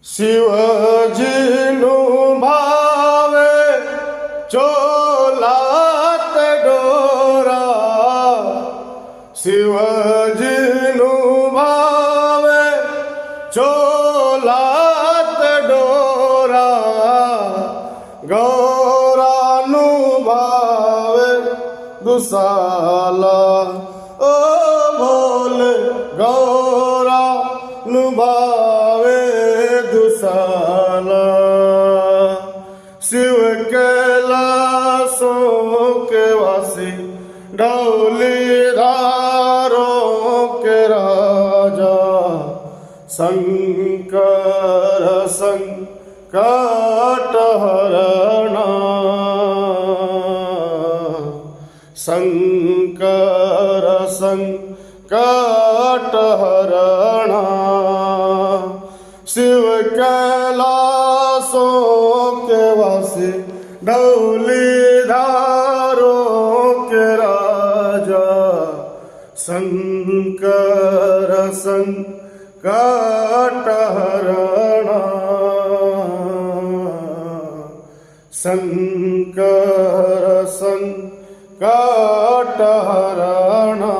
શિવજીનું ભાવે ચોલાત ડોરા, શિવજીનું ભાવે ચોલાત ડોરા, ગૌરાનું ભાવે દુસાલા, ઓ બોલે ગૌરાનું ભાવે दुसाला। शिव कैलासों के वासी, डौलीधारों के राजा, शंकर संकट हरणा, शंकर संकट हरणा। शिव कैलासों के वासी, डौलीधारों के राजा, शंकर संकट हरणा, शंकर संकट हरणा।